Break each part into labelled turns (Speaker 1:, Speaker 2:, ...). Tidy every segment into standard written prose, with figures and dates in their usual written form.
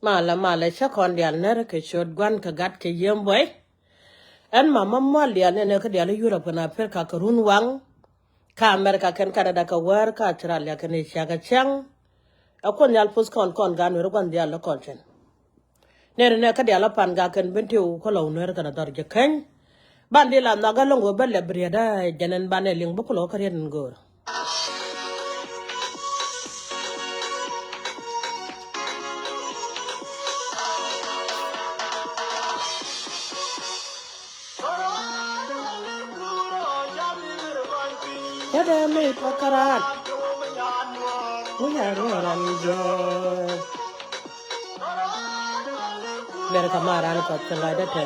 Speaker 1: Mala cha kon dia ner ke shot gwan ka gat ke yem boy. En mama mo dia ne ke dia Europe na per ka run wang. Ka America ken Canada ka war ka Australia ken shaga chang. Akon yal pus kon gan wer gwan dia la kon chen. Ne ka dia la pan ga ken benti u ko law ner ka na dar je ken. Ban dia la na ga longo belle briada jenen bane ling bu ko lo ka ren ngor. Yada me pakaran. Uya ran je. Mer ka maran ko tanga da te.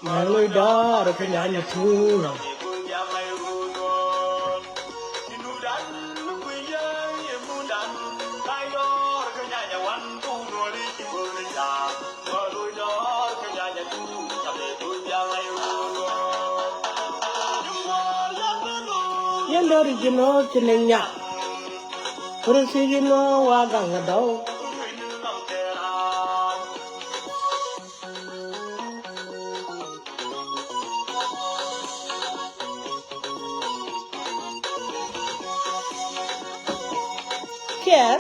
Speaker 1: Người đó được cái nhà thương rồi. Nhân đó thì nó chỉ nên nhặt, rồi thì nó qua gần ở đâu. Kia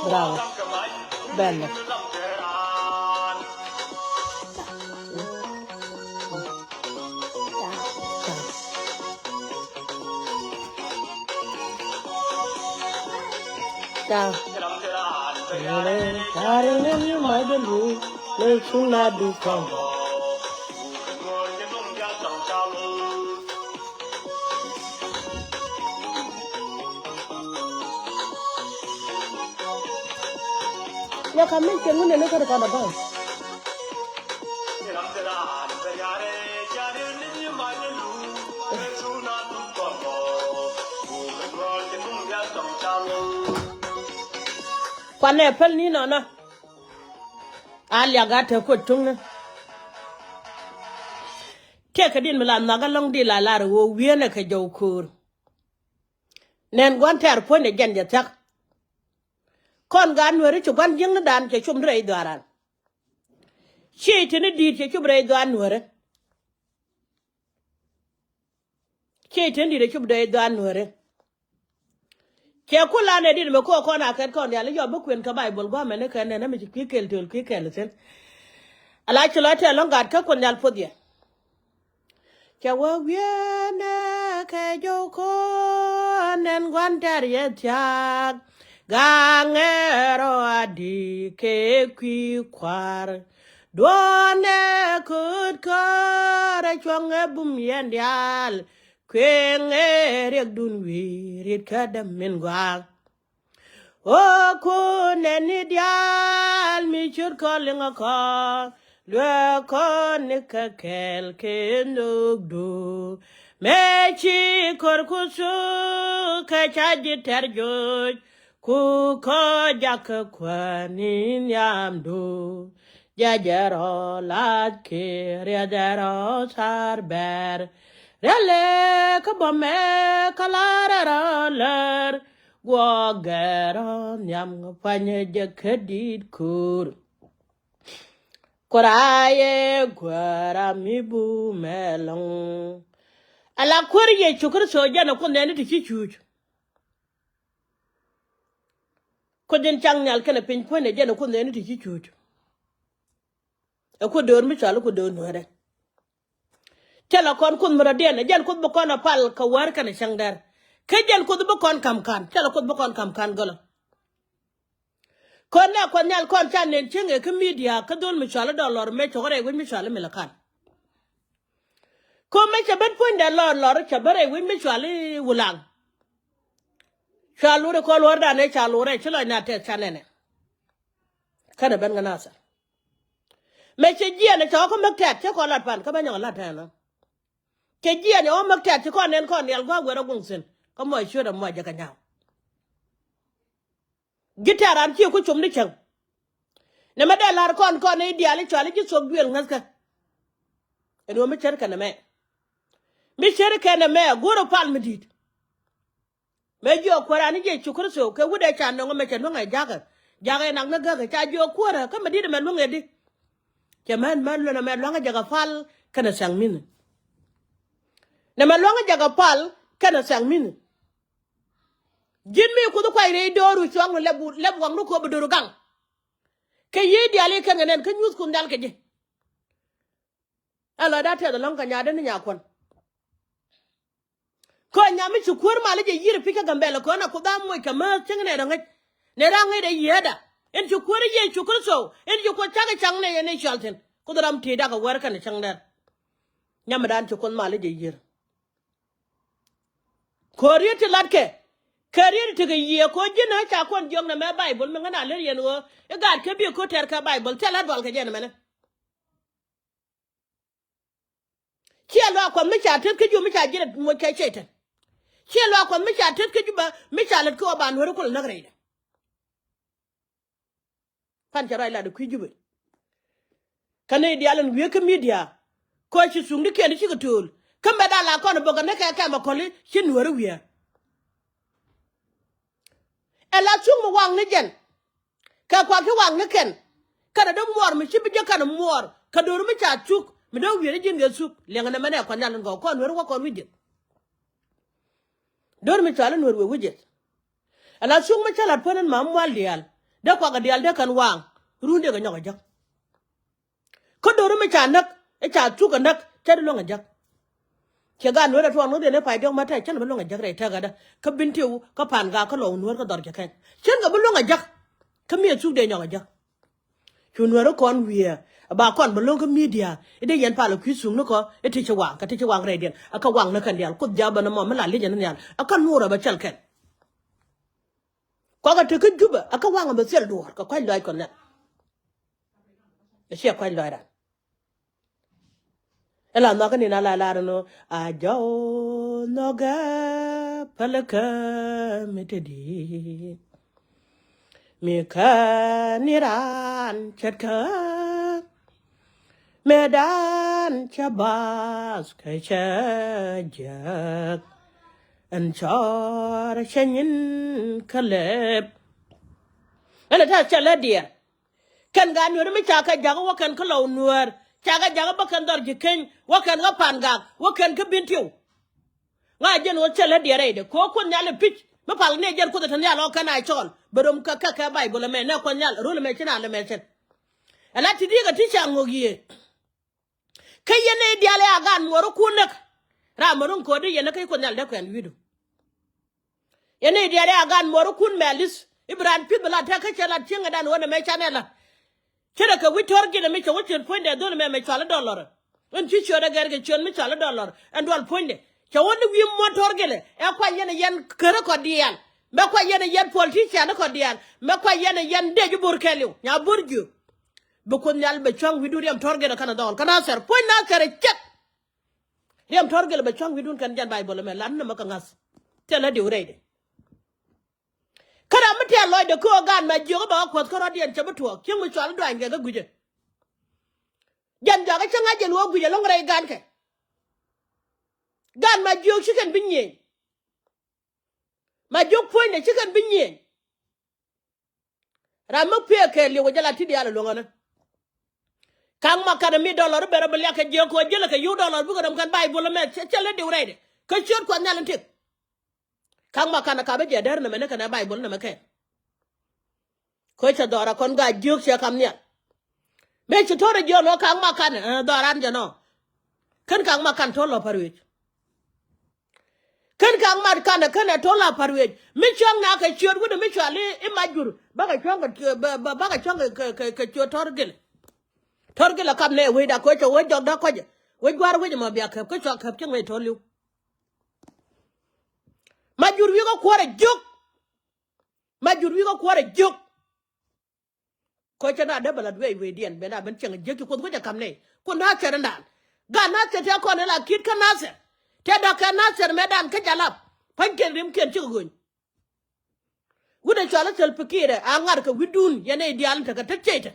Speaker 1: bravo bello ciao cari nel mai del lui le sulla du campo ya kami kengu ne ka da ba kwane pel ni no na ali aga te ko tung na ke ka din mala na ga long di la la wo wiene ka jaw kur nen gon ter po ne gen ja tak kon gan wori chu gan jing dan ke chum rei daran chi tini di ke chum rei dan wore chi tini di chum rei dan wore ke kula ne di me ko na ken kon ya le yo bu kwen ka bible go me ne ken ne me ki kel tol ki kel sen ala chula te long gad ka kon yal podie ke wo wiene ke jo ko nen gon ter ye tak gangero adi ke kwi kwar done kut kare chonge bum yendial kwenge rek dun wi rit kadam min gwa o kune ni dial mi chur calling a call le kon ka kel kenug du mechi kor kusu ka chaji terjoj ku ko jak kwanin yamdu jajaro lat ke jajaro sarber rele ka bome kalara ler gwagero nyam panye jekedid kur koraye gwara mibu melong ala korye chukur soja na ko ne ti chuchu ko den changnal kana pin ko ne jeno ko ne ti chuchu e ko dor mi chalo ko don wore tela kon kun muraden jan kun bu kon apal ka war kan shangdar ke jan kun bu kon kam kan tela kun bu kon kam kan golo kon na kon nyal kon chan nen chenge ke media ka dol mi chala dollar me chore wi mi chala mi lakan ko me chabat pun da lor chabare wi mi chala wulang chalu de ko lor da ne chalu re chlo na te chanene kana ben ngana sa me che jia ne cha ko maktat che ko lat pan ka ban yang lat ha no che jia ne o maktat che ko nen ko ne gwa gwera gungsen ko mo shwe da mo ja ka nyaw gitaran ci ko chum ni chang ne ma da lar kon ne diali chali ci so gwel ngaska edo mi cher kana mi cher kana me goro pal midit me jo korani je chukur so ke wude chan no me chen no ngai jaga nak na ga cha jo kora ka midit men mo ngedi ke man lo na me lo nga jaga fal kana sang min ne ma lo nga jaga pal kana sang min jin mi ku do kwai re doru chong lebu wang no ko be doru gang ke yi diali ka ngenen ka nyus kun dal ke je ala da te da long ka nya de nya kon ko nya mi chukur male je yir pika gambele ko na ku da mo ka ma chingne da ngai ne ra ngai de yeda en chukur ye chukur so en ju ko chaga chang ne ne shalten ku dram ti da ka war ka ne chang der nya ma dan chukun male je yir ko ri ti latke career to ye ko jina cha kon jong na me bible me ngana le yen go e gad ke bi ko ter ka bible tela dol ke jen mena ci lo ko mi cha tet ke ju mi cha jina mo ke cheten ci lo ko mi cha tet ke ju ba mi cha let ko ban hore ko na greida fan cha rai la de ku jube kane di alan wi ke media ko ci sungi ke ni ci ko tul kambe da la ko no boga ne ka ma ko li ci nuwar wi ela chung mo wang ne jen ka kwa ke wang ne ken kada do mor mi chibi je kana mor ka do mi cha chuk mi do wi jin ge suk le ngana mane kwa nyalan go ko nwer ko wi jet do mi cha lan nwer wi jet ela chung ma cha la ponen ma mwal dial da kwa ga dial de kan wang runde ga nyaga jak ko do mi cha nak e cha chuk ga nak cha do nga jak ke ga nwer to no de ne pa jong ma ta chen ma lo nga jak re ta ga da ka bintiu ka pan ga ka lo nwer ka dor ke kan chen ga bu lo nga jak ka mi chuk de nyaga jak chunwero kon wie ba kon bo lo ka media ide yen pa lo kwisung no ko e ti chwa ka ti chwa re den aka wang na kan dial ku ja ba na mo mala le jan nyal aka nura ba chal ken ko ga te ka juba aka wang ba sel dor ka kwai loy kon na e she kwai loy ra ela no ka ni na la no a jo no ga palaka metedi mi ka niran chatka medan chabas ka chajak an chor chanin kaleb ana ta chala dia kan ga nuru mi chaka jaga wakan kalo nuar chaka jaga bakan dor jiken wakan ga panga wakan ka bintiu nga jen wo chala dia reide ko kun nyale pitch ma pal ne jer ko tan yalo kana chol berom ka bible me na ko nyal rule me china le me chen ala ti diga ti chango gie kayene diale agan moro kunak ra morun ko de yene kay ko nyal de ko en widu yene diale agan moro kun melis ibran pibla ta ka chala tinga dan wona me chanela kira ka witor gina me chawo chen point de don me chala dollar en ti chora garga chen me chala dollar en dol point de chawo ni wi motor gele e kwa yene yen kere ko dial me kwa yene yen politician ko dial me kwa yene yen deju burkelu nya burju bu ko nyal be chang widu yam torgele kana dol kana ser point na kare chat yam torgele be chang widu kan jan bible me lan na maka ngas tela di urede kada mate loy de ko gan ma jogo ba ko ko rodien chabuto kingu chal do ange ga guje jan jaga changa jen wo guje long ray gan ke gan ma jog chicken binye ma jog point de chicken binye ramu pe ke liwo jala ti diala lo ngana Kang makane $1 bere bele ke je ko jele ke $1 bu ko dam kan bible me chele di urede ke chot ko nyalan tik Kang makana ka be je der na me ne kana bible na me ke ko cha dora kon ga juk che kam nya me chi tore jo no kang makane doran je no kan kang ma kan tola parwe kan kang ma kan kan tola parwe mi chang na ka chor gudu mi chale e majur baga chang baga chang ka chor torgel kam ne we da ko cho we jog da ko we gwar we ma bia ka ko cho ka chang we tolu majur wi ko kwore juk majur wi ko kwore juk ko chana de balad we dien be na ben chang juk ko ko kam ne ko na chara ndan ga na te ko ne la kit ka na se te da ka na se medan ka jalap panken rim ken ci gun wuda chala tel pikire a ngar ka widun yene dial ta ka tecete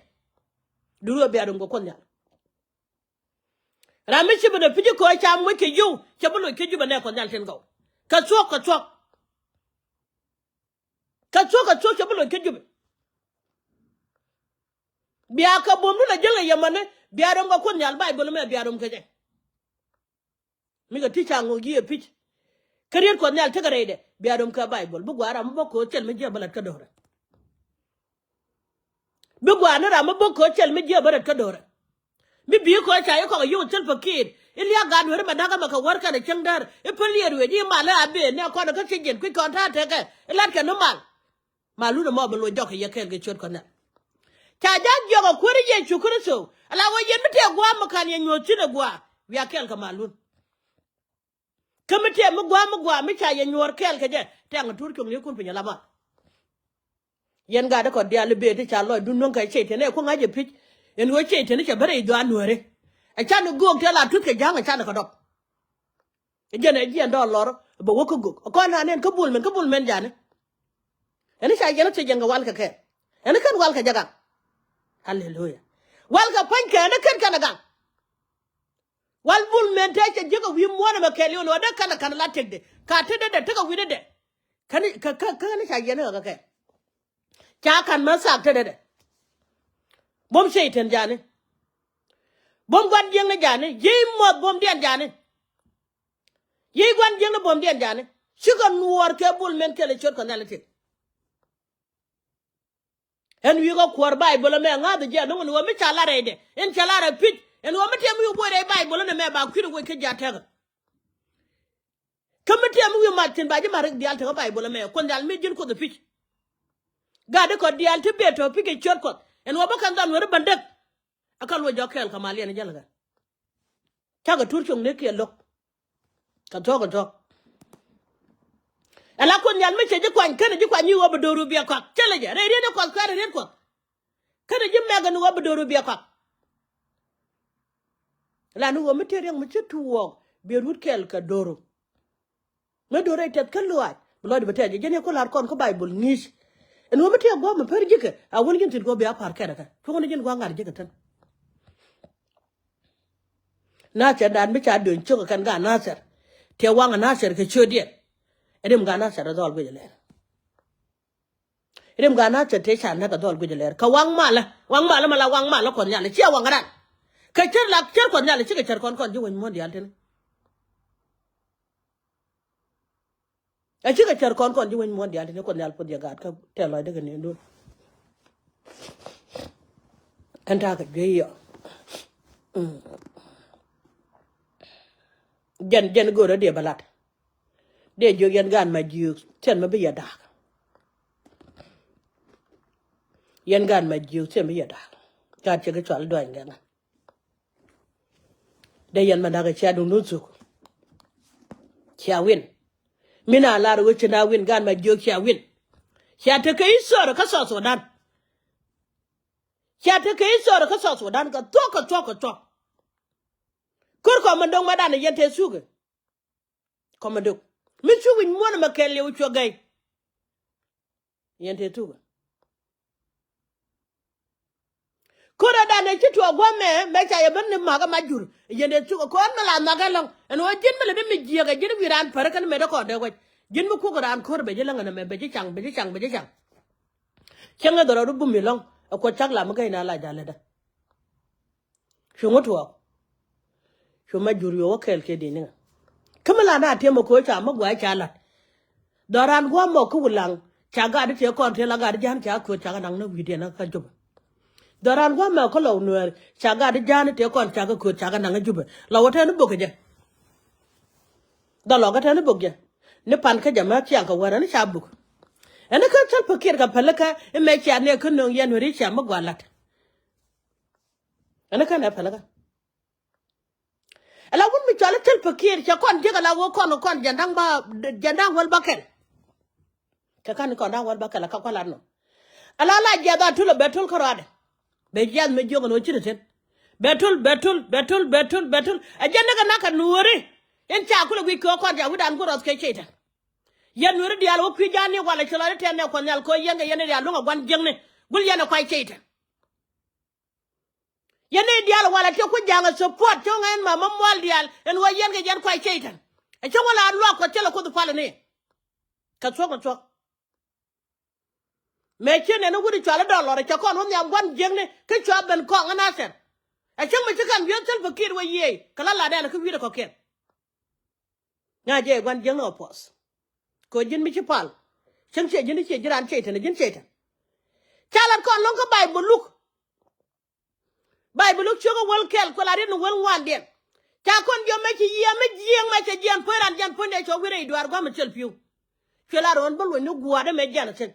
Speaker 1: duro be adum ko konya rami ci bada piji ko cha mu ke yu ke bulo ke juba ne ko nyal ten go ka chok ke bulo ke juba biya ka bomdu la jela yamane biya dum ko konya bay bolo me biya dum ke je mi ga ticha ngo gi e pich karier ko nyal tegare de biya dum ka bay bol bu gwara mu boko tel me je balat ka dora bu gwana ra mu boko tel me je balat ka dora mi bi ko cha yo ko yu tel fakir ilya ga do ba daga maka warka da cangdar e polier we di mala abe ne ko da ka cigen ku ko ta te ke lat ka no mal malu no mo bolo jok ye kel ge chot ko na cha ja jogo ko ri je chukuru so ala wo yen mite gwa makan ye nyoti ne gwa wi akel ka malun kamite mu gwa mi cha ye nyor kel ke je te ang tur ko ni kun pinya lama yen ga da ko dia le be te cha lo dun non ka che te ne ko ngaje pich en wo che te ne cha bare do anore a cha no go ke la tut ke janga cha na ko dok e je ne je ndo lor bo wo ko go ko na nen ko bul men jane en cha je no te jenga wal ka ke en kan wal ka jaga hallelujah wal ka pan ke en kan kana ga wal bul men te che je ko wi mo na ma ke li no da kana la tegde ka te de te ko wi de kan ka ni cha je ne ka ke cha kan ma sak te de bom seyten jane bom gwan jeng na jane yi mo bom den jane yi gwan jeng na bom den jane sigon nuor ke bul men ke le chot ko nalati en wi go kwor bible me nga de je no wo mi chala rede en chala ra pit en wo mi tem yu bo re bible ne me ba kwiru go ke jata ga kamati am wi martin ba je ma rek dial te bible me ko dal mi jin ko de pit ga de ko dial te beto pike chot ko en wo ba kan dan wor bandak akal wo jokel kamali en jalga taga turchong ne ke lok ka to ala ko nyal me cheje kwan kan ji kwan yi wo bodoru biya kwa chele je re ne ko ka re ko kan ji mega no wo bodoru biya kwa la no wo metere mu chetu wo be rut kel ka doro me dore tet kan luat blood bete je ne ko lar kon ko bible ngis en wo metere go me per jike a won gin tit go biya par ka ka to ne jin go ngar jike tan na cha dan me cha don chuka kan ga nasar te wanga nasar ke chodie edem ga nasar dol gujele edem ga nasar te cha na ka dol gujele ka wang mala kon nyale chi wanga dan ka cher la cher kon nyale chi ka cher kon ji won mon dial ten a chi ka cher kon ji won mon dial ten kon nyal po dia ga ka te lo de ne do anta ka geyo jen go de balat de jogen gan ma jiu sen ma biya da yen gan ma jiu sen biya da ka che ga chal do ngana de yen ma da ga cha du nu su cha win mina la ru chi na win gan ma jiu cha win cha te kai so ka so dan cha te kai so ka so dan ka to kur ko mandong madane yente suge ko mandong mi sugi mona makelle u chogay yente tuga kura dane chitu gome me cha yeben maga majur yente tuga ko mala magalong en o jin mele de mi jiga jin wiran parakan me de ko de ko jin mu ku ran kor be jelanga na me be chang changa doro du bumilong ko chakla magai na la jale da shungoto shuma juriyo wakel ke dininga kamala na tema ko cha magwa cha lat doran gwa mo ku lang cha ga de kon te la ga jan cha ko cha nang no wide na ka job daran gwa me ko lo Nuer chaga de jani te kon chaga ko chaga nanga jube la wote no boke je da lo ga te no boke ne pan ka jama tian ka wara ne chabuk ene ka tel pakir ka palaka e me cha ne ko no yen ri cha magwalat ene ka na palaka ala won mi chala tel pakir cha kon je la wo kon jandang wal bakel ka kan ko da wal bakel ka kwala no ala la je da tulo betul ko rade be jaz me jogo no chireten betul ajenda ka naka nuore en cha kula wi ko ja wudan ko ros ke cheta yen nuore dial wo kwi jani wala chalo te ne ko nyal ko yenge yene dial ngo gwan jengne gul yene kwai cheta yene dial wala te ko janga support to ngain mama mol dial en wo yenge yen kwai cheta e cho wala lo ko tele ko du pala ne ka chok me chene no wudi chala dollar cha kon won yam gwan jengne ke cho ben ko ngana sen a chang me chikan bi tel fakir we ye kala la da ko wi ko ken nya je gwan jeng no pos ko jin mi chi pal chang che jin che jiran che tan jin che tan chala kon lon ko bible look chogo wel kel ko la rin wel wan den cha kon jo me chi ye me jeng me che jeng peran jan ponde cho wi re duar gwa me tel piu chala ron bol no gwa de me jan sen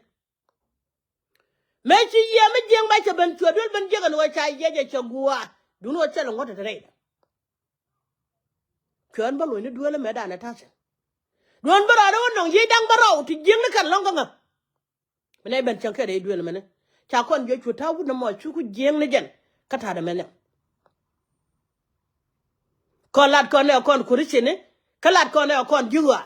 Speaker 1: me chi ye me jeng ba che ben chodul ben jegan wa cha ye che gwa du no che lo ngota re kyon ba lo ni duole me da na ta sen don bara do no ye dang baro ti jeng ne kan long nga me ben chan ke de duole me ne cha kon je chu ta wu na mo chu ku jeng ne jen ka ta da me ne kon lat kon ne kon ku ri ne kalat kon ne kon juwa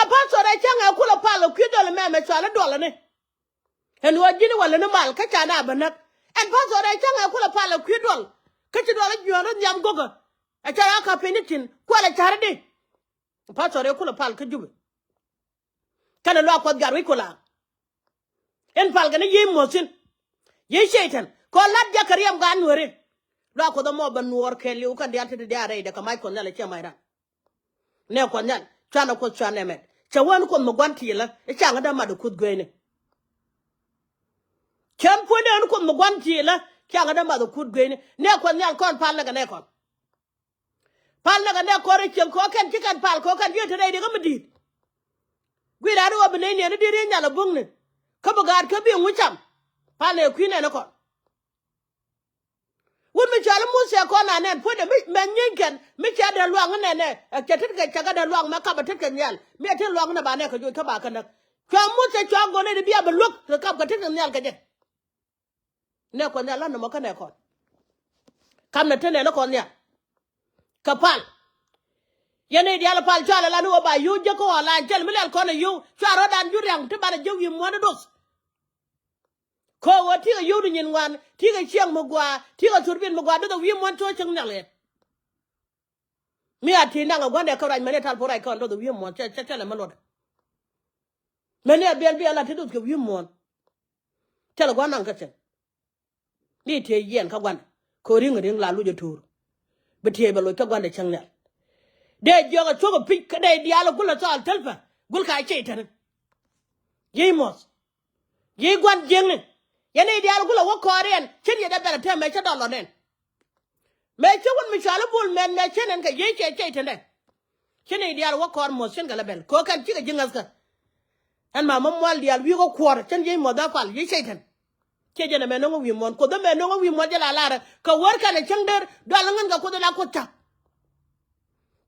Speaker 1: a pa so re chan a ku lo pa lo ku do me so ala do ne en wo jini wala ne mal ka cha na banak en pa so re chan a ku lo pa lo ku do ka ci do la joro nyam gogo a cha ka penitin ko la charde pa so re ku lo pal ka jube kana lo ko gar wi ko la en pal ga ne yi mosin yi shaitan ko lat jakariyam ga Nuere lo ko do mo ban Nuor ke liu kan diante de are de ka mai ko nyala che mai ra ne ko nyal chana ko chana me cha won ko mo gwanti la e cha ngada ma do kud gwene chan po de ko mo gwanti la cha ngada ma do kud gwene ne ko nyal kon pal ga ne ko pal ga ne ko re chen ko kan ti kan pal ko kan yete de ga medi gwi da do bne ne de re nyala bungne ka bugar ka bi ngucham pal e kwine ne ko wumi chala musa ko na nen po de me nyinken mi cha de luang ne ne ke tit ke cha ga de luang ma ka ba tit ke nyal mi te luang na ba ne ka ju ka ba ka na cha musa cha go ne bi ba luk ka ka tit ke nyal ka je ne ko nyal na mo ka ne ko kam na te ne ko nya ka pal yene dia la pal chala la no ba yu je ko la jel mi le ko ne yu cha ro dan ju yang te ba de ju wi mo na dos ko wo ti ga yudu nyin wan ti ga chiang mo gwa ti ga turbin mo gwa do wi mon to chang nyale mi ati na ga gwande ka rai mene tal porai ko do wi mon cha la malod mene bel la ti do ko wi mon tel gwa nan ka chen ni te yen ka gwan ko ring la lu je tur be te be lo ka gwande chang nyal de joga chogo pik ka de dialo kula to al telfa gul ka che tan yi mos yi gwan jeng yene dial gula wo korean chen ye da bela te me cha dolo nen me che won mi chala bul men me chenen ka ye che tende chene dial wo kor mo chen gala bel ko kan chi ga jingas ka an ma mo wal dial wi go kwor chen ye mo da fal ye che ten che jene me no wi mon ko do me no wi mo jala lara ka wor ka ne chen der dal ngan ga ko do la ko ta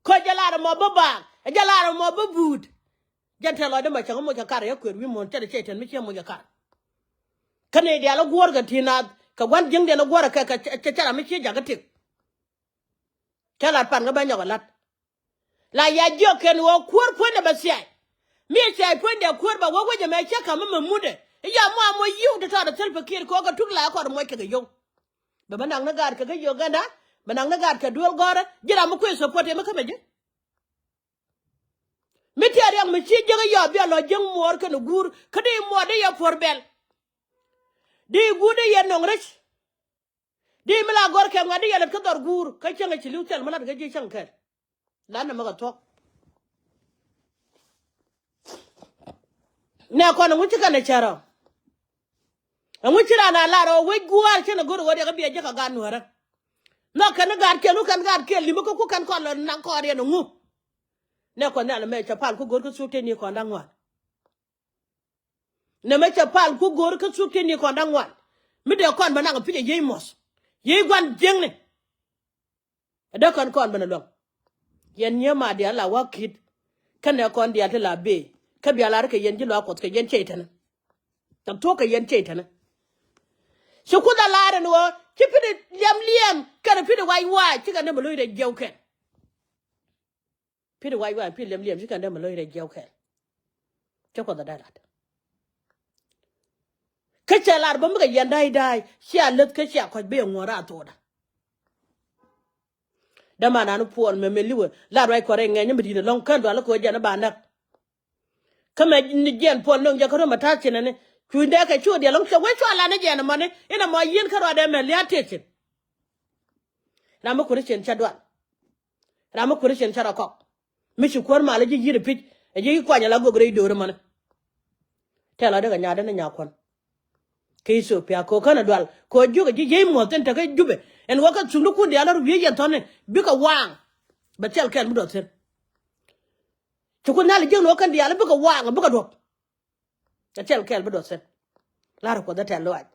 Speaker 1: ko jala mo baba jala mo babud jante lo de ma cha mo cha kar ya kwer wi mon che ten mi che mo ja kar kane dia la gor ga tina ka gwan jeng de na gor ka cha mi che jaga tik kala pan ga banya lat la ya jo ken wo kur pon de basia mi che pon de kur ba wo je me che ka ma mude ya mo yu de ta da telfa kir ko ga tukla ko mo ke ga yo be banang na gar ka ga yo ga na banang na gar ka duol gora jira mo ko support e ma ka beje mi te ari mi che je ga yo be lo jeng mor ka no gur ka de mo de ya forbel di gude yen nong rech di mala gor ke ngadi yelet ka dor gur ka chenga ci liu tel mala ga ji chang ker lan na maga tok ne ko na muti kana charo And which ran a lot of wait go out and go to whatever be a jack gun. No can a guard kill, who can guard kill, you who can call a Nankori and who. No can not make a pal who go to shoot in your condang one. No make a pal who go to shoot in your condang one. Middle con banana pin a yamos. Ye one jingling. A duck on con banalong. Yen near my dear la walk kid. Can there con the atela bay. Cabialarca yen jilok yen chaitan. The talk a yen chaitan. So could a lad and war, keep it liam, can a pit a white, chicken never load a joke. Pit a white, pit liam, chicken never load a joke. Choke on the dad. Catch a lad, bumba yen die, she had let catch ya quite be a more at order. The man and poor Memeliu, lad right corring and you the long candle, look at Janabana. Come in the gen, poor long Jacoma touching and you never sure the long show, which one again money in a more yen carada and liatation. Ramo Christian Chadwan. Ramo Christian Charakok. Miss Corma, let you repeat, and you quite a lago great door money. Tell her the Yadan and Yakon. Keso Piaco Canadwal, could you get more than to get Jube, and walk up to look with the other William Tony, big a wang. But tell Ken Budot. To could not get look at the other book of wang, a book of drop. The tell Kel Budot. Lara for the tell Lloyd.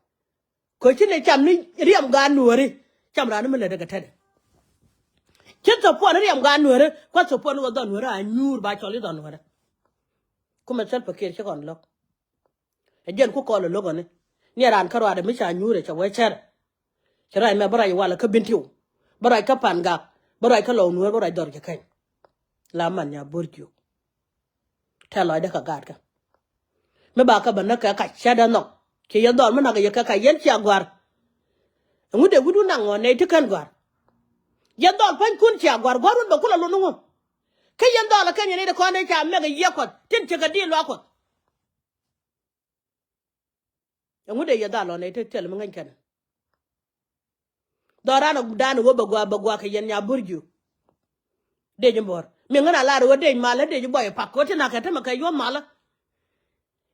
Speaker 1: Coaching a chamni, Riam Ganuari, Chamran Millet. Just upon Riam Ganuari, what's upon was done where I knew by Charlie Donner. Come and self a case on lock. Again, cook all a log on it. Near Ankara, the Misha knew it away chair. Shall I remember I while a cabin but I capanga, but I cologne wherever I don't get. Lamania Burju. Tell I the Kagarka. Mebaka Banaka, Shada no. Kaya Dormanaga Yaka Yen Jaguar. And would they would not on native Kangar. Yadol Pan Kun Jaguar, what would Bakula Luno? Kayan Dollar can you need a corner and make a yakot, didn't take a deal lockot. And would they Yadal on native tell him again? Dorano Dan Wobagua Baguaka Yenya Burju. Dejimor. Mingana Lara, what day Mala, did you buy a packet and I can take your mala?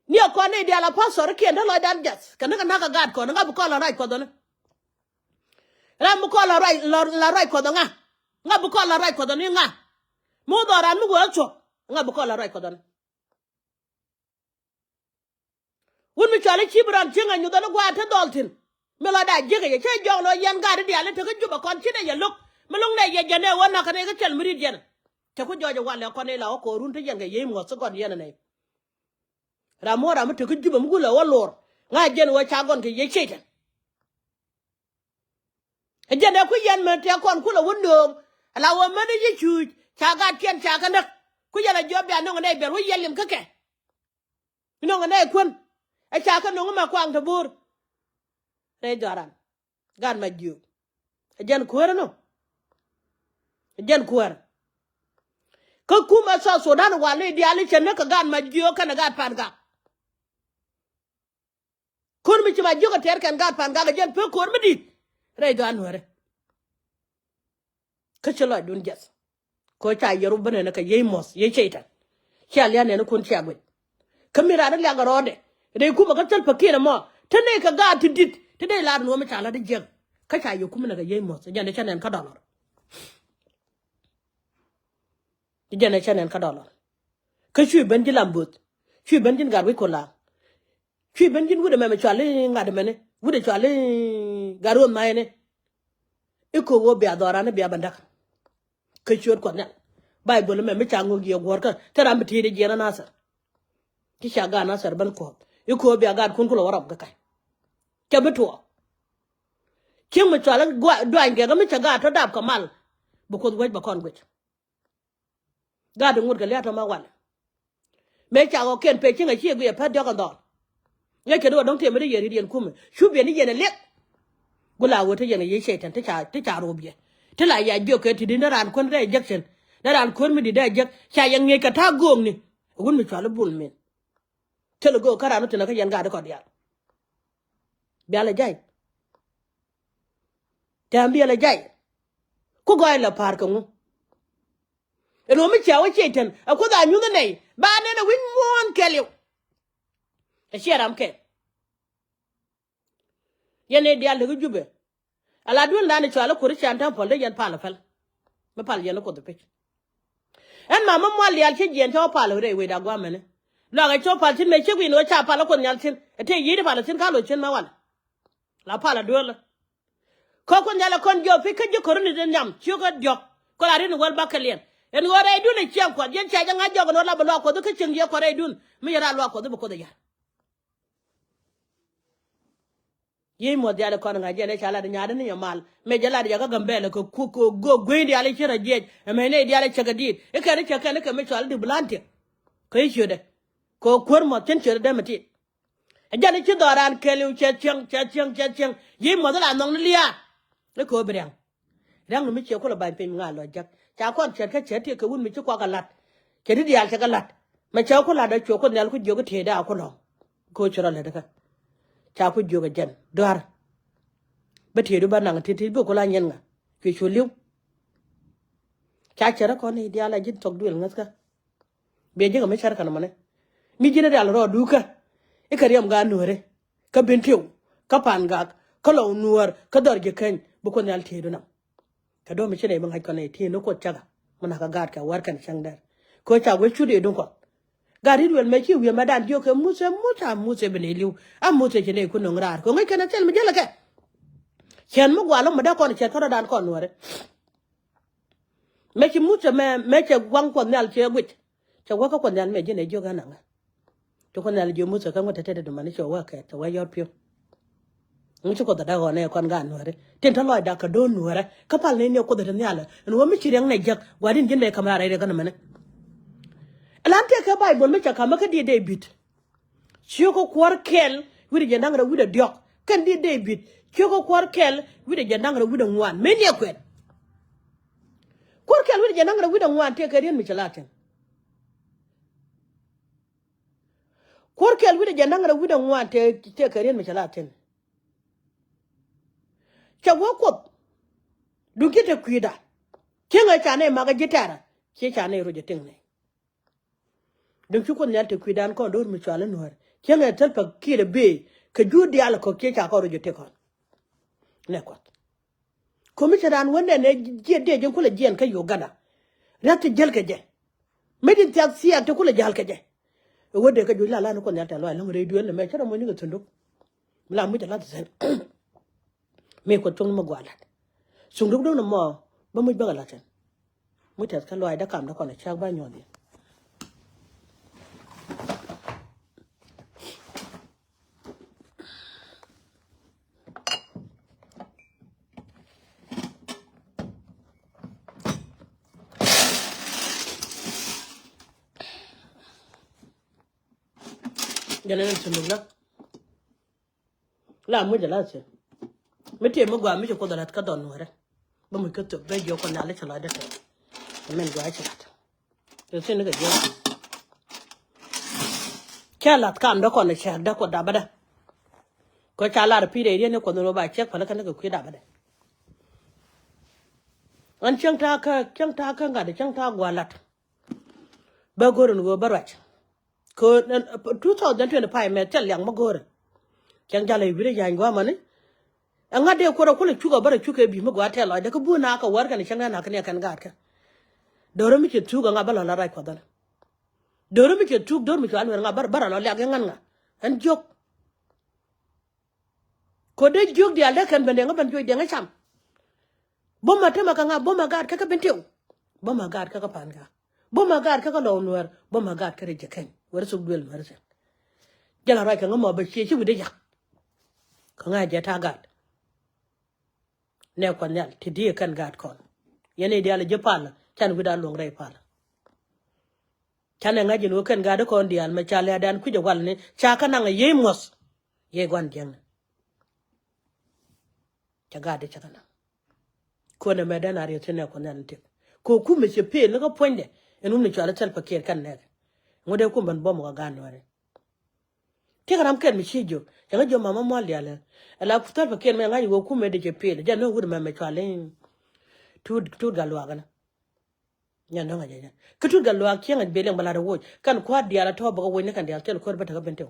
Speaker 1: Near Corne de la Passo, a kid, like that just. Can I knock a guard corner? I'm call a right cordon. I'm call a right, la right cordon. I'm call a right cordon. More than I'm workshop. I'm call a right cordon. When we Charlie Chibber and Ching and you don't go out to Dalton. Melada Jigger, you change your young guy, the other to get you a continent. You look, Malone, you know, one knock and tell Meridian. Taku Georgia one, Cornella, or Runta Younger, Yam was so got the enemy. Ramora to good Jubamula or Lord. I gen what I want to ye shaken. And then a quick young man take on Kula window, allow a money huge, Chaga Ken Chakana, Kuyana job, I know an egg, but we yell him cookie. You know an egg one. A chaka no ma quang to board. Ray Doran. God my Jew. A gen querno. A gen quer. Kokuma saw so that one lady Alice and Naka God my Jew can a god panga. Could me to my yoga terk and got panga again per cormedy. Ray Doran. Kachala don't guess. Cocha Yoruban and a yamos, ye chatan. Chalian and a kunchagwit. Come here, I don't like they come a tell Pakina more. Tanaka God to did. Today, lad, no matter the jug. Kacha, you come in a yamos, a generation and cadolor. The generation and cadolor. Kashu Benjilam boot. She Benjin got Wicola. She Benjin would a mamma Charlie, got a minute. Would a Charlie Garon mine? Echo will be a door and a biabanda. Kashu Cornell. Bible, mamma Chango, your worker, Teramati, the Janasa. Kishagana, Serban Court. You could be a god control of the guy. Cabetua. Kim Mitchell, go doing get a Michaga to dab Kamal, because wait bacon which. God would get letter my one. Make our can paying a here be a pet dog and dog. Like a door don't tell me the Kum. Should be any yen a lip. Gula would a yen Satan, teach our Robia. Till I joke to dinner and convey ejection. That I'll call me the digest, shying make a tag gomni. Wouldn't try a bullman. Tell a go Carano to a young guy cordial. Biala Jay. Damn Biala Jay. Kugoila Parkam. And Omicha was Satan, a good I knew the name. Banana win one kill you. A share am care. yene dia le jube ala dun la ni chala ko ri chanta pol de yan pala fal me pal yan ko de pe en mama mo ali al che jen to pala re we da gwa mene lo ga cho pal tin me che wi no cha pala ko nyal tin ete yi de pala tin ka lo chen ma wala la pala do la ko ko nyala kon jo fi ka je ko ni den nyam chu ko jok ko la rin wal bakalien en wo re dun e chen ko jen cha nga jog no la ba lo ko de ka chen je ko re dun mi yara lo ko de ko de ya yi mo dia le kon nga je ne chala de nyaade ni yamal me jala de ga gambele ko go gwendi ale chira je me ne dia le chaga dit e ka ne chaka ne ka me chala de blante ko yi chode ko kor mo ten chode de mati e jale chi doran kelu cheng yi mo da nong liya le ko brang rang mi che ko la ba pe nga lo jak cha kon che ka che ti ko wun mi chi ko ga lat che di dia chaga lat me cha ko la da cho ko nel ko jogo te da ko no ko chira le da cha ku joga jan dar ba te do ba nang ti bu ko la nyen nga ki chu liu cha chara ko ni dia la jin tok duel ngas ka be je ga me char kana mane mi jina dal ro duka e ka riam ga nuore ka bentiu ka pan ga ka lo nuor ka dor je kan bu ko nyal te do na ka do mi chene ban hay ko ne ti no ko chaga mana ka gad ka war kan chang dar ko cha go chu de don ko gari duel me chi wi ma dan jo ke muse beneliu a muse jene ku no ngrar ko ngai kana tel mi jela ke chen mo gwalo ma da ko ne chen ko dan ko nuore me chi muse me che gwang ko nyal che gwit che wa ko nyal me jene jo ga na to ko nyal jo muse ka ngota tede do mane cho wa ke to wa yor pio ngi ko da go ne kon ga nuore ten to loy da ka do nuore ka pal ne ko da nyala no mi chi reng ne jak gwadin jende kamara re ga na mane Alante ka Bible me chaka maka di David. Choko kwarkel widi jandangra wida diok. Kan di David. Choko kwarkel widi jandangra wida ngwan. Meni akwet. Kwarkel widi jandangra wida ngwan te karian michalaten. Kwarkel widi jandangra wida ngwan te karian michalaten. Chawakot. Dukite kwida. Chenga chane maga jitara. Che chane roje tengne. Dem chu ko nyal te kuidan ko dor mi chala noor kenga tel pa kire be ke judi ala ko ke cha ko ro jote ko ne ko ko mi charan wonde ne je de ko la jen ka Uganda rat jel ke je medin taxi at ko la jal ke je wonde ka jula la ko nyal ta lo la ngre du ne me chara mo ni ga tundu la mu jala sen me ko tung ma gwala sundu do no mo ba mu ba la ten mu ta ka lo ai da kam da ko ne cha ba nyodi Jana sundu la mu jala sen mete mo gwa mi ko da ka don wore ba mu ko to be jo ko na le chala da ta men gwa chala to sen ga jo chala kam da ko na cha da ko da bada ko chala da pire ne ko no ba chek pala kan ga ku da bada an chang ta ka ga da chang ta gwa lat ba gorun go barwach ko 2025 me tel yang ma gore chang jala bi ya ngwa mane anga de ko ko le chuga bara chuke bi mo gwa tel da ko bu na ka war kan changa na kan kan ga ka doro mi ke chuga nga bala la rai ko dal doro mi ke chug doro mi kan nga bara la la ngan nga an jok ko de jok di ala kan bende nga ban joy de nga cham bo ma tema ka nga bo ma ga ka bentew bo ma ga ka pan ga bo ma ga ka lo Nuer bo ma ga ka re je kan war su duel mar sen jala rai ka nga mo ba chi wi de yak ka nga je ta ga ne ko nyal ti di kan gat kon yene di ala je pala chan wi da long rai pala chan nga je no kan ga da kon di an ma chala dan ku je wal ne cha ka nga ye mos ye gwan jeng cha ga de cha kana ko ne me da na re tene ko nan te ko ku me che pe le ko ponde enu ne chala tel pa ker kan ne ngode ko ban bom ga gan wore ti garam ken mi chijo nga jo mama mo ali ala ala kutal pa ken me nga yo ku me de je pe ja no wud me chale tu galwa gana nya no nga ja ka tu galwa kien be leng bala wo kan kwa di ala to ba wo ne kan di ala tel ko ba ta bente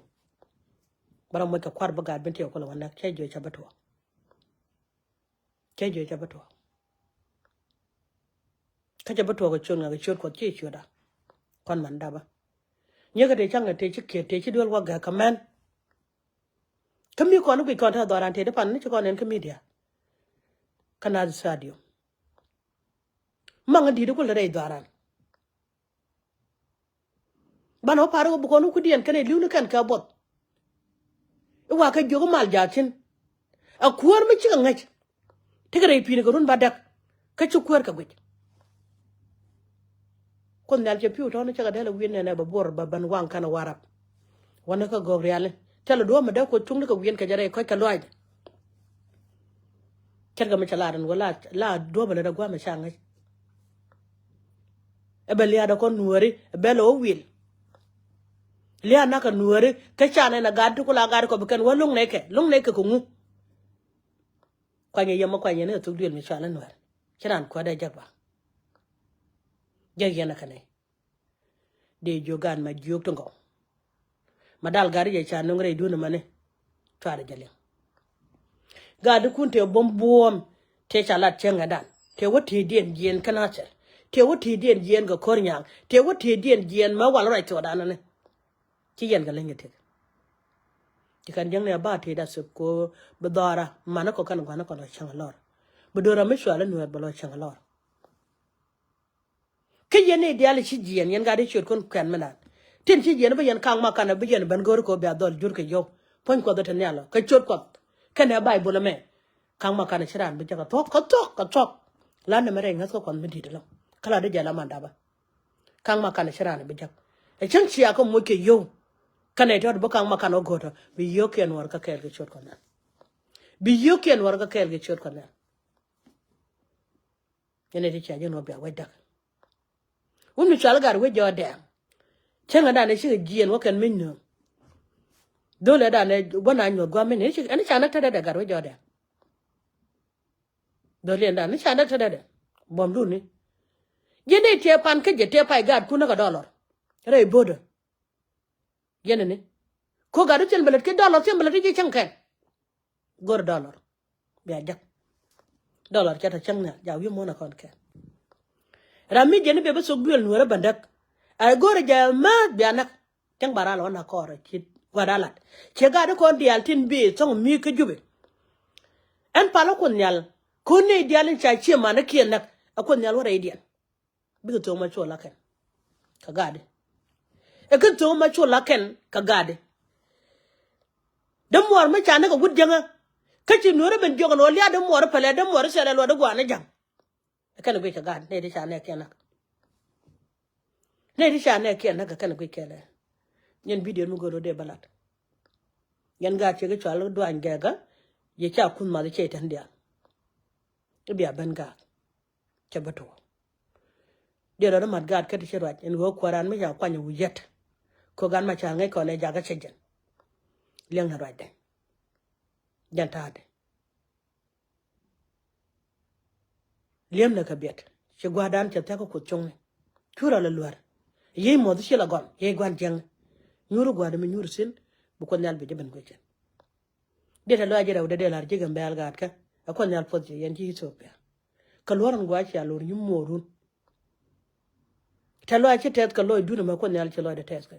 Speaker 1: bara mo ka kwar ba ga bente ko la wana che jo cha bato che je cha bato ka cha bato ko chon ga chot ko che choda kon man da ba nye ga de chang ga te chi ke te chi dol wa ga kaman kami ko no ko ta doran te de pan ni ko nen media kana sadio manga di ko le re doran bano paro ko no ku dien kane liu kan ka bot wa ka jogo mal jatin a kuwar mi ci ngaj tigare pi ne ko run badak ka ci kuwar ka gwej kon dal je piu to no ci ga dala win ne ba bor ba ban wan kana warab wana ka go real tala do ma da ko tung ka win ka jare ko ka loaj kerga ma chalaran wala la do ba da gwa ma sha ngaj e be liya da ko nuori e be lo wil liya na ka nuori ka chane na gadu ko la gadu ko bekan walung neke ko ngu kwanye yama kwanye ne to duel mi chala nuer kiran ko da jagba jage na kane de jogan ma jog to ngo madal gari je cha no ngre duna mane tware jale gadu kunte bombom te chala chenga dan te wote dien jien kanacher te wote dien jien go kornyang te wote dien jien ma wal right to dan ne ci yen ga lengi tek ci kan jang ne ba te da su ko bedara mana ko kan gwana ko changa lor bedora me shwala nuer balo changa lor ke yene diale ci jien yen ga de chot kon kan mena tin ci jien ba yen kang ma kana ba yen ban gor ko be adol jur ke yo pon ko do tan yalla ka chot ko kana bay bula me kang ma kana chiran be jaga tok la ne mere ngas ko kon me didelo kala de jala manda ba kang ma kana chiran be jak e chang ci ko mo ke yo kana to ba kang ma kana goto bi yo ken war ka kel ke chot kon bi yo ken war ka kel ke chot kon yene di cha jeno be wadak wumi chal gar we jode chenga da ne shi jien wo ken min no dole da ne bona nyo gwa men ne shi ani chana tada da gar we jode dole da ne chana tada da bom du ni yene tie pan ke je tie pai gad kuna ka dollar re bodo yene ne ko garu chen belet ke dollar chen belet je chang ken gor dollar be ajak dollar chata chang na ja wi mo na kon ken rami jeni bebe so gbuel nuera bandak ay gore ja ma bianak tang barala ona kore kit wadalat che gade ko dial tin bi song mi ke jube en palo ko nyal ko ne dial cha chi ma na kien nak akon nyal wara idian bi to ma chola ken ka gade e ke to ma chola ken ka gade dam war ma cha na ko gud janga ka chi nuera ben jogo no liya dam war pale dam war sele lo da gwana jang kana gwe ka gad ne di cha ne kenak ne di cha ne kenak kana gwe kele nyen video mu goro de balat yan ga che ga chalo do an ga ye cha kun ma de che tan dia biya ban ga che bato de ro mat gad ka ti che rat en go kwaran me ja kwanya wuyet ko gan ma cha ngai ko ne ja ga che jen leng na rat de jan ta de liem na kabiet che gwadan che ta ko chong kura la luar ye mo de la gon ye gwan jeng nyuru gwada mi nyuru sin bu ko nyal be jeben ko chen de ta lo ajira de lar jiga mbal gat ka akon nyal pot je yen ji Ethiopia ka loran gwa cha lor nyum morun ta lo achi tet ka lo du na ko nyal che lo de tes ka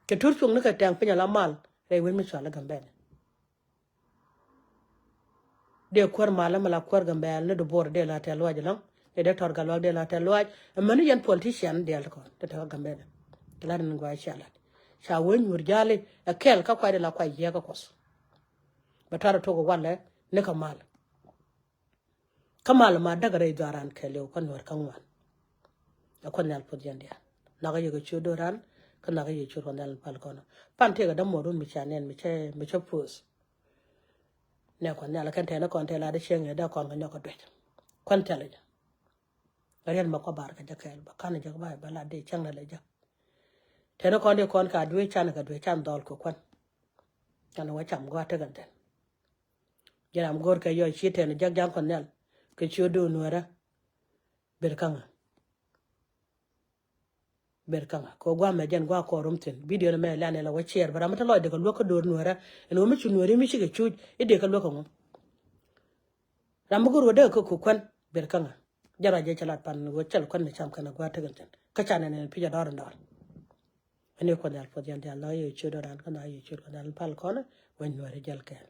Speaker 1: ke tur chung na ka tang penya la mal re wen mi sala gambe de kwar mala mala kwar gambe ne do bor de la ta lo ajlang de tor ga lo de la ta lo aj manu yen politician de ko ta gambe la nan gwa cha la cha wen mur jale akel ka kwa de la kwa ye ka kos batara to go wala ne kamal ma daga re daran kele ko nor kan wan akon nal pod yandia naga yego chodoran kan naga ye choro nal balkono pante ga damo dun mi chanen mi che pus ne ko nal kan te na kon te la de chenge da kon ga ko dwet kon tele ja ariel ma ko bar ka jakel ba kan ja ba la de chang la ja te na kon de kon ka dwe chan ga dwe chan dol ko kon kan wa cham gwa te gan ten jaram gor ka yo chite ne jag jang kon nal ke chodo nuara berkanga ko gwa me jen gwa ko rumtin video me la ne la wa cher bara mata lo de ko dor nuara en o mi chu nuari mi chige chu ide ka lo ko Ramuguru de ko kwan ber kanga jara je chalat pan go chal kwan ne cham kana gwa tegan ka chane ne pija dor ndor ene ko dal po jan dal la ye chudo ran kana ye chudo dal pal kona wen wari jal ken